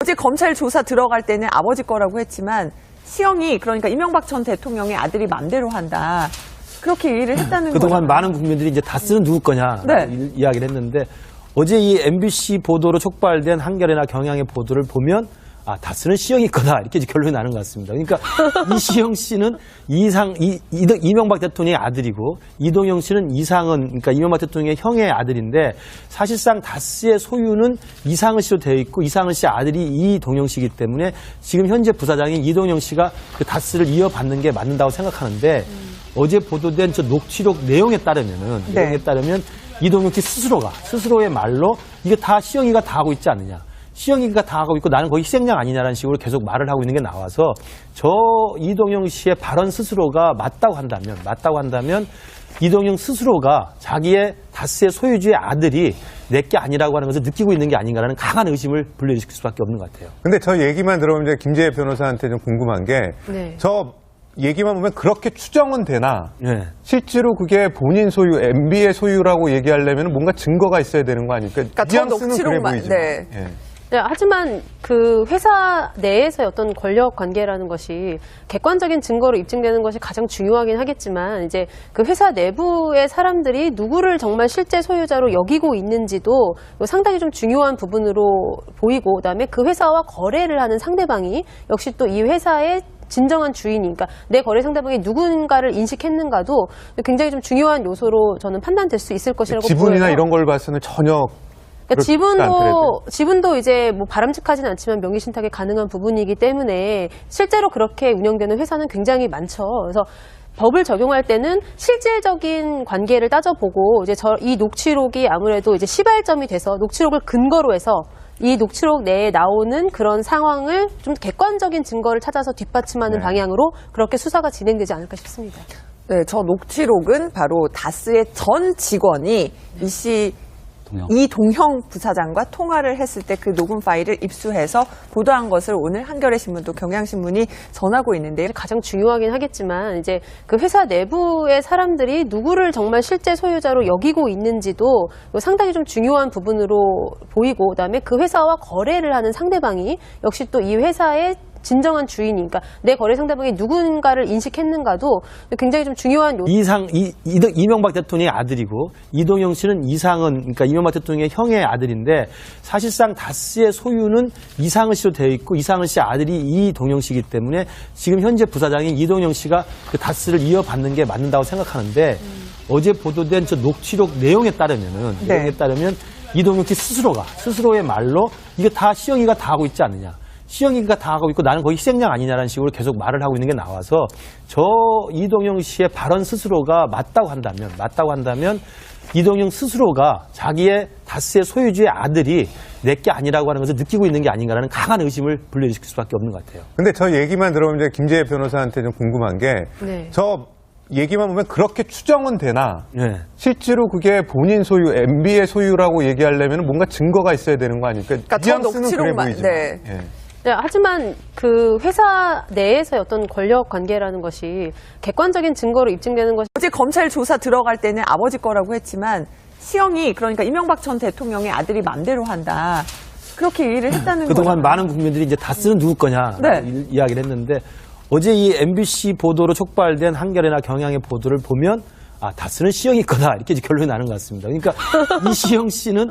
어제 검찰 조사 들어갈 때는 아버지 거라고 했지만 시영이 그러니까 이명박 전 대통령의 아들이 맘대로 한다. 그렇게 얘기를 했다는 거죠. 그동안 많은 국민들이 이제 다스는 누구 거냐 네. 이야기를 했는데 어제 이 MBC 보도로 촉발된 한겨레나 경향의 보도를 보면 다스는 시영이 거다 이렇게 결론이 나는 것 같습니다. 그러니까 이시영 씨는 이명박 대통령의 아들이고 이동영 씨는 그러니까 이명박 대통령의 형의 아들인데 사실상 다스의 소유는 이상은 씨로 되어 있고 이상은 씨 아들이 이동영 씨이기 때문에 지금 현재 부사장인 이동영 씨가 그 다스를 이어받는 게 맞는다고 생각하는데 어제 보도된 저 녹취록 내용에 따르면 이동영 씨 스스로의 말로 이게 다 시영이가 다 하고 있지 않느냐. 시영이가 다 하고 있고 나는 거의 희생양 아니냐라는 식으로 계속 말을 하고 있는 게 나와서 이동영 씨의 발언 스스로가 맞다고 한다면 이동영 스스로가 자기의 다스의 소유주의 아들이 내게 아니라고 하는 것을 느끼고 있는 게 아닌가라는 강한 의심을 불러일으킬 수밖에 없는 것 같아요. 근데 저 얘기만 들어보면 이제 김재혜 변호사한테 좀 궁금한 게 저 얘기만 보면 그렇게 추정은 되나 실제로 그게 본인 소유, MB의 소유라고 얘기하려면 뭔가 증거가 있어야 되는 거 아닙니까? 그러니까 저 녹취록만. 네, 하지만 그 회사 내에서의 어떤 권력 관계라는 것이 객관적인 증거로 입증되는 것이 가장 중요하긴 하겠지만 이제 그 회사 내부의 사람들이 누구를 정말 실제 소유자로 여기고 있는지도 상당히 좀 중요한 부분으로 보이고 그다음에 그 회사와 거래를 하는 상대방이 역시 또 이 회사의 진정한 주인이니까 내 거래 상대방이 누군가를 인식했는가도 굉장히 좀 중요한 요소로 저는 판단될 수 있을 것이라고 보여요. 지분이나 이런 걸 봐서는 전혀 그러니까 지분도 이제 뭐 바람직하지는 않지만 명의 신탁이 가능한 부분이기 때문에 실제로 그렇게 운영되는 회사는 굉장히 많죠. 그래서 법을 적용할 때는 실질적인 관계를 따져보고 이제 이 녹취록이 아무래도 이제 시발점이 돼서 녹취록을 근거로 해서 이 녹취록 내에 나오는 그런 상황을 좀 객관적인 증거를 찾아서 뒷받침하는 방향으로 그렇게 수사가 진행되지 않을까 싶습니다. 네, 저 녹취록은 바로 다스의 전 직원이 이동형 부사장과 통화를 했을 때 그 녹음 파일을 입수해서 보도한 것을 오늘 한겨레 신문도 경향신문이 전하고 있는데요. 가장 중요하긴 하겠지만 이제 그 회사 내부의 사람들이 누구를 정말 실제 소유자로 여기고 있는지도 상당히 좀 중요한 부분으로 보이고 그다음에 그 회사와 거래를 하는 상대방이 역시 또 이 회사의 진정한 주인이니까 내 거래 상대방이 누군가를 인식했는가도 굉장히 좀 중요한 이명박 대통령의 아들이고 이동영 씨는 그러니까 이명박 대통령의 형의 아들인데 사실상 다스의 소유는 이상은 씨로 되어 있고 이상은 씨 아들이 이동영 씨이기 때문에 지금 현재 부사장인 이동영 씨가 그 다스를 이어받는 게 맞는다고 생각하는데 어제 보도된 저 녹취록 내용에 따르면 이동영 씨 스스로의 말로 이게 다 시영이가 다 하고 있지 않느냐. 시영이가 다 하고 있고 나는 거의 희생양 아니냐라는 식으로 계속 말을 하고 있는 게 나와서 이동영 씨의 발언 스스로가 맞다고 한다면 이동영 스스로가 자기의 다스의 소유주의 아들이 내게 아니라고 하는 것을 느끼고 있는 게 아닌가라는 강한 의심을 불러일으킬 수밖에 없는 것 같아요. 근데 저 얘기만 들어보면 이제 김재혜 변호사한테 좀 궁금한 게 저 얘기만 보면 그렇게 추정은 되나 실제로 그게 본인 소유, MB의 소유라고 얘기하려면 뭔가 증거가 있어야 되는 거 아닙니까? 그러니까 저 녹취록만. 하지만 그 회사 내에서의 어떤 권력 관계라는 것이 객관적인 증거로 입증되는 것이 어제 검찰 조사 들어갈 때는 아버지 거라고 했지만 시영이 그러니까 이명박 전 대통령의 아들이 맘대로 한다. 그렇게 얘기를 했다는 거죠. 그동안 많은 국민들이 이제 다스는 누구 거냐 이야기를 했는데 어제 이 MBC 보도로 촉발된 한겨레나 경향의 보도를 보면 다스는 시영이 거다 이렇게 결론이 나는 것 같습니다. 그러니까 이시영 씨는